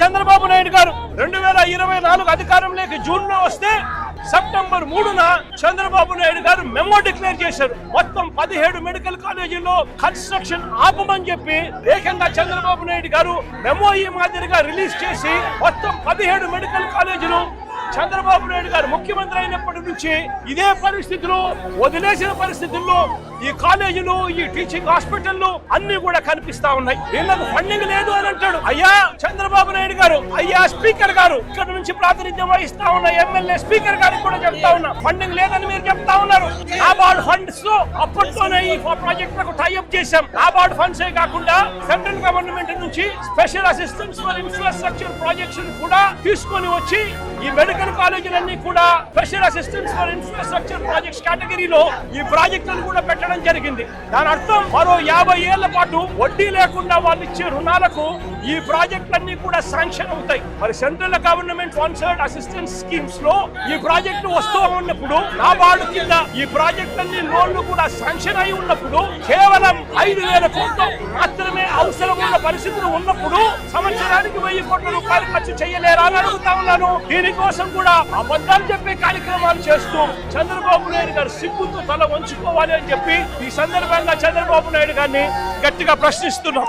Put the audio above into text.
చంద్రబాబు నాయుడు గారు 2024 అధికారంలోకి జూన్ లో వస్తే సెప్టెంబర్ 3న చంద్రబాబు నాయుడు గారు మెమో డిక్లేర్ చేశారు. మొత్తం 17 మెడికల్ కాలేజీల్లో కన్స్ట్రక్షన్ ఆపమని చెప్పి ఏకంగా చంద్రబాబు నాయుడు గారు మెమో ఈ మాదిరిగా రిలీజ్ చేసి మొత్తం 17 మెడికల్ కాలేజీలు చంద్రబాబు నాయుడు గారు ముఖ్యమంత్రి అయినప్పటి నుంచి ఇదే పరిస్థితుల్లో వదిలేసిన పరిస్థితుల్లో ఈ కాలేజీలు, ఈ టీచింగ్ హాస్పిటల్లు అన్ని కూడా కనిపిస్తా ఉన్నాయి. వీళ్ళకు ఫండింగ్ లేదు అని అంటాడు. అయ్యా చంద్రబాబు నాయుడు గారు, అయ్యా స్పీకర్ గారు, ఇక్కడ నుంచి ప్రాతినిధ్యం వహిస్తా ఉన్న ఎమ్మెల్యే స్పీకర్ గారికి కూడా చెప్తా ఉన్నా, ఫండింగ్ లేదని మీరు చెప్తా ఉన్నారు. నాబార్డ్ ఫండ్స్ తో అప్పట్లోనే ఈ ప్రాజెక్టులకు టైఅప్ చేశాం. నాబార్డ్ ఫండ్సే కాకుండా సెంట్రల్ గవర్నమెంట్ నుంచి special assistance for infrastructure projects కూడా తీసుకొని వచ్చి ఈ మెడికల్ కాలేజీలన్నీ కూడా special assistance for infrastructure projects కేటగిరీలో ఈ ప్రాజెక్టులను కూడా పెట్టడం జరిగింది. దాని అర్థం మరో 50 ఏళ్ల పాటు వడ్డీ లేకుండా వాళ్ళు ఇచ్చే రుణాలకు ఈ ప్రాజెక్టులన్నీ కూడా శాంక్షన్ అవుతాయి. మరి central government sponsored assistance schemes లో ఈ ప్రాజెక్టు వస్తూ ఉన్నప్పుడు నాబార్డు కింద ఈ ప్రాజెక్టులన్నీ లోన్లు కూడా శాంక్షన్ అయి ఉన్నప్పుడు కేవలం 5,000 కోట్లు మాత్రమే అవసరం ఉన్న పరిస్థితులు ఉన్నప్పుడు సంవత్సరానికి 1000 కోట్ల రూపాయలు ఖర్చు చేయలేరా అని అడుగుతా ఉన్నాను. దీనికోసం కూడా అబద్ధాలు చెప్పే కార్యక్రమాలు చేస్తూ చంద్రబాబు నాయుడు గారు సిగ్గుతో తల వంచుకోవాలి అని చెప్పి ఈ సందర్భంగా చంద్రబాబు నాయుడు గారిని గట్టిగా ప్రశ్నిస్తున్నాం.